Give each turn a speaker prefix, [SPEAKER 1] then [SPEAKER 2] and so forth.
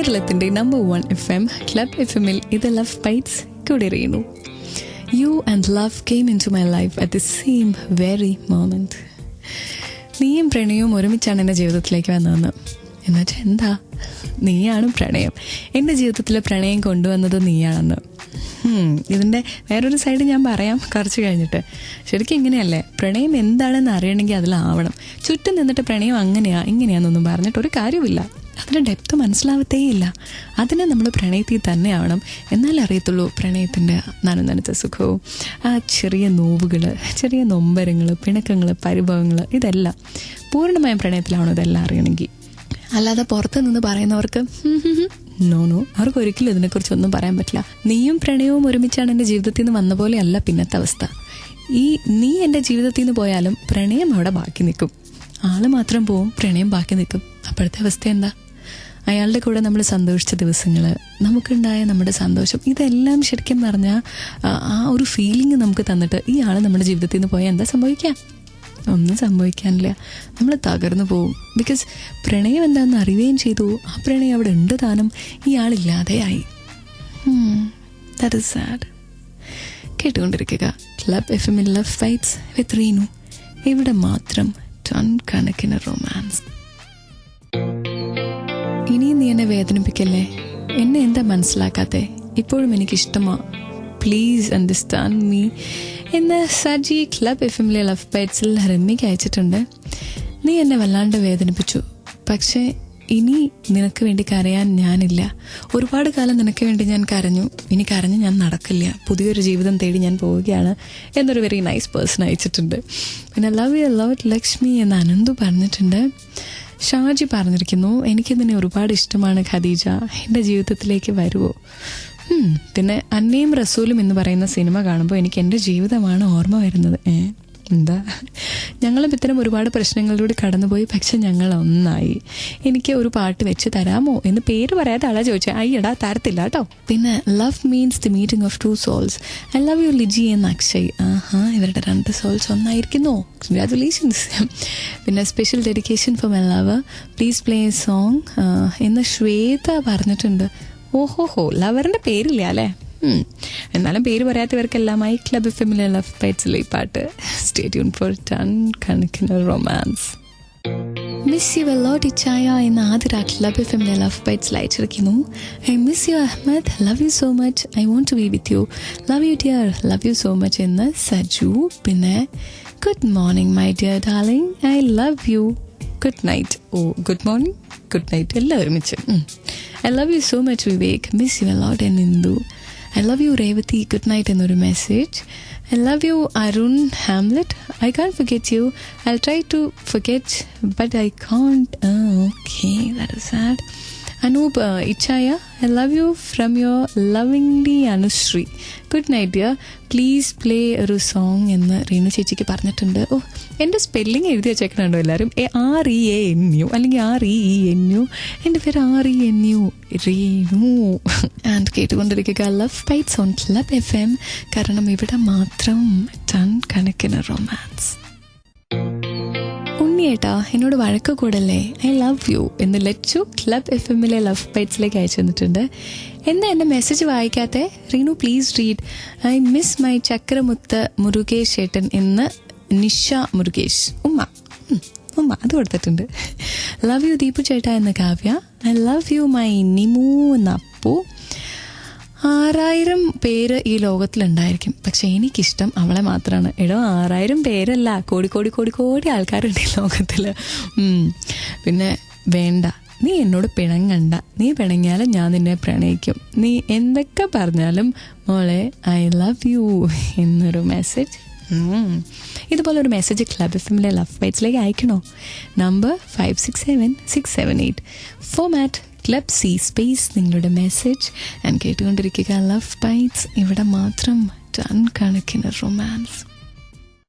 [SPEAKER 1] കേരളത്തിന്റെ number 1 FM club FM-ൽ ഇത് love bytes കൂടെ Reenu. You and love came into my life at the same very moment. നീയും പ്രണയവും ഒരുമിച്ചാണ് എൻ്റെ ജീവിതത്തിലേക്ക് വന്നതെന്ന്. എന്നുവെച്ചാൽ എന്താ, നീയാണ് പ്രണയം. എൻ്റെ ജീവിതത്തിലെ പ്രണയം കൊണ്ടുവന്നത് നീയാണെന്ന്. ഇതിൻ്റെ വേറൊരു സൈഡ് ഞാൻ പറയാം കുറച്ച് കഴിഞ്ഞിട്ട്. ശരിക്കും ഇങ്ങനെയല്ലേ, പ്രണയം എന്താണെന്ന് അറിയണമെങ്കിൽ അതിലാവണം. ചുറ്റും നിന്നിട്ട് പ്രണയം അങ്ങനെയാ ഇങ്ങനെയാണെന്നൊന്നും പറഞ്ഞിട്ടൊരു കാര്യമില്ല. അതിൻ്റെ ഡെപ്ത് മനസ്സിലാവത്തേയില്ല. അതിനെ നമ്മൾ പ്രണയത്തിൽ തന്നെ ആവണം, എന്നാലേ അറിയത്തുള്ളൂ പ്രണയത്തിൻ്റെ നനനനച്ച സുഖവും ആ ചെറിയ നോവുകൾ, ചെറിയ നൊമ്പരങ്ങൾ, പിണക്കങ്ങൾ, പരിഭവങ്ങൾ, ഇതെല്ലാം പൂർണ്ണമായും പ്രണയത്തിലാവണം ഇതെല്ലാം അറിയണമെങ്കിൽ. അല്ലാതെ പുറത്ത് നിന്ന് പറയുന്നവർക്ക് നോ അവർക്ക് ഒരിക്കലും ഇതിനെക്കുറിച്ചൊന്നും പറയാൻ പറ്റില്ല. നീയും പ്രണയവും ഒരുമിച്ചാണ് എൻ്റെ ജീവിതത്തിൽ നിന്ന് വന്ന പോലെ അല്ല പിന്നത്തെ അവസ്ഥ. നീ എൻ്റെ ജീവിതത്തിൽ നിന്ന് പോയാലും പ്രണയം അവിടെ ബാക്കി നിൽക്കും. ആള് മാത്രം പോവും, പ്രണയം ബാക്കി നിൽക്കും. അപ്പോഴത്തെ അവസ്ഥ എന്താ? അയാളുടെ കൂടെ നമ്മൾ സന്തോഷിച്ച ദിവസങ്ങൾ, നമുക്കുണ്ടായ നമ്മുടെ സന്തോഷം, ഇതെല്ലാം ശരിക്കും പറഞ്ഞാൽ ആ ഒരു ഫീലിംഗ് നമുക്ക് തന്നിട്ട് ഈ ആൾ നമ്മുടെ ജീവിതത്തിൽ നിന്ന് പോയാൽ എന്താ സംഭവിക്കുക? ഒന്നും സംഭവിക്കാനില്ല. നമ്മൾ തകർന്നു പോവും. ബിക്കോസ് പ്രണയം എന്താണെന്ന് അറിയുകയും ചെയ്തു. ആ പ്രണയം അവിടെ ഉണ്ട് താനും, ഈ ആളില്ലാതെയായി. That is sad. കേട്ടുകൊണ്ടിരിക്കുക ക്ലബ് FM-ൽ ലവ് ഫൈറ്റ്സ് വിത്ത് റീനു. ഇവിടെ മാത്രം ടൺ കണക്കിന് റൊമാൻസ്. ഇനിയും നീ എന്നെ വേദനിപ്പിക്കല്ലേ. എന്നെ എന്താ മനസ്സിലാക്കാത്തെ? ഇപ്പോഴും എനിക്കിഷ്ടമാ. പ്ലീസ് അണ്ടർസ്റ്റാൻഡ് മീ എന്ന് സജി ക്ലബ് FM-ലെ ലവ് ബൈറ്റ്സിൽ രമ്യക്ക് അയച്ചിട്ടുണ്ട്. നീ എന്നെ വല്ലാണ്ട് വേദനിപ്പിച്ചു. പക്ഷേ ഇനി നിനക്ക് വേണ്ടി കരയാൻ ഞാനില്ല. ഒരുപാട് കാലം നിനക്ക് വേണ്ടി ഞാൻ കരഞ്ഞു. ഇനി കരഞ്ഞ് ഞാൻ നടക്കില്ല. പുതിയൊരു ജീവിതം തേടി ഞാൻ പോവുകയാണ് എന്നൊരു വെരി നൈസ് പേഴ്സൺ അയച്ചിട്ടുണ്ട്. പിന്നെ ലവ് യു ലവ് ലക്ഷ്മി എന്ന് അനന്തു പറഞ്ഞിട്ടുണ്ട്. ഷാജി പറഞ്ഞിരിക്കുന്നു, എനിക്ക് നിന്നെ ഒരുപാട് ഇഷ്ടമാണ് ഖദീജ, എൻ്റെ ജീവിതത്തിലേക്ക് വരുമോ? പിന്നെ അന്നയും റസൂലും എന്ന് പറയുന്ന സിനിമ കാണുമ്പോൾ എനിക്ക് എൻ്റെ ജീവിതമാണ് ഓർമ്മ വരുന്നത്. എന്താ, ഞങ്ങളും ഇത്തരം ഒരുപാട് പ്രശ്നങ്ങളിലൂടെ കടന്നുപോയി, പക്ഷെ ഞങ്ങൾ ഒന്നായി. എനിക്ക് ഒരു പാട്ട് വെച്ച് തരാമോ എന്ന് പേര് പറയാതെ ആളാ ചോദിച്ചത്. അയ്യടാ തരത്തില്ല കേട്ടോ. പിന്നെ love means the meeting of 2 souls. I love you Liji എന്ന് അക്ഷയ്. ഇവരുടെ 2 സോൾസ് ഒന്നായിരിക്കുന്നു. കൺഗ്രാറ്റുലേഷൻസ്. പിന്നെ special dedication for my lover, please play a song എന്ന് ശ്വേത പറഞ്ഞിട്ടുണ്ട്. ഓഹോഹോ, ലവറിൻ്റെ പേരില്ല അല്ലേ? എന്നാലും പേര് പറയാത്തവർക്കെല്ലാമായി ക്ലബ് FM-ലെ ലവ് ബൈറ്റ്സിലെ ഈ പാട്ട്. സ്റ്റേ ട്യൂൺ ഫോർ ടൺ കണക്കിന് romance. Miss you a lot ഇച്ചായ എന്ന ആതിര ക്ലബ് FM-ലെ ലവ് ബൈറ്റ്സിൽ അയച്ചിരിക്കുന്നു. I miss you Ahmed, love you so much, I want to be with you, love you dear, love you so much എന്ന് സജു. പിന്നെ good morning my dear darling, I love you, good night. Good morning, good night എല്ലാം ഒരുമിച്ച്. I love you so much Vivek, miss you a lot N Indu. I love you Revati, good night എന്നൊരു message. I love you Arun Hamlet, I can't forget you, I'll try to forget but I can't. Okay, that is sad. Anoop Ichaya, I love you from your lovingly Anushree, good night dear, please play ഒരു song എന്ന് റീനു ചേച്ചിക്ക് പറഞ്ഞിട്ടുണ്ട്. എൻ്റെ spelling എഴുതി വെച്ചേക്കണുണ്ടോ എല്ലാവരും? REANU അല്ലെങ്കിൽ REENU. എൻ്റെ പേര് RENU, റീനു. ആൻഡ് കേട്ടുകൊണ്ടിരിക്കുക love bites on club FM, കാരണം ഇവിടെ മാത്രം ടൺ കണക്കിന് റൊമാൻസ്. ഉണ്ണിയേട്ടാ എന്നോട് വഴക്ക് കൂടല്ലേ, ഐ ലവ് യു എന്ന് ലച്ചു ക്ലബ് FM-ലെ ലവ് ബൈറ്റ്സിലേക്ക് അയച്ചു തന്നിട്ടുണ്ട്. എന്താ എൻ്റെ മെസ്സേജ് വായിക്കാത്തെ? Reenu please read. I miss my ചക്രമുത്ത് മുരുകേഷ് ഏട്ടൻ എന്ന് നിഷ മുരുകേഷ്. ഉമ്മ അത് കൊടുത്തിട്ടുണ്ട്. ലവ് യു ദീപു ചേട്ടാ എന്ന് Kavya. I love you my Nimu എന്ന് അപ്പു. 6000 പേര് ഈ ലോകത്തിലുണ്ടായിരിക്കും, പക്ഷെ എനിക്കിഷ്ടം അവളെ മാത്രമാണ്. 6000 പേരല്ല, കോടി ആൾക്കാരുണ്ട് ഈ ലോകത്തിൽ. പിന്നെ വേണ്ട, നീ എന്നോട് പിണങ്ങണ്ട, നീ പിണങ്ങിയാലും ഞാൻ നിന്നെ പ്രണയിക്കും, നീ എന്തൊക്കെ പറഞ്ഞാലും മോളെ ഐ ലവ് യു എന്നൊരു മെസ്സേജ്. ഇതുപോലൊരു മെസ്സേജ് ക്ലബ് FM-ലെ ലവ് ബൈറ്റ്സിലേക്ക് അയക്കണോ? Number 567678. Format club C space നിങ്ങളുടെ മെസ്സേജ്. ആൻഡ് കേട്ടുകൊണ്ടിരിക്കുക ലവ് ബൈറ്റ്സ്, ഇവിടെ മാത്രം ടൺ കണക്കിന് റൊമാൻസ്.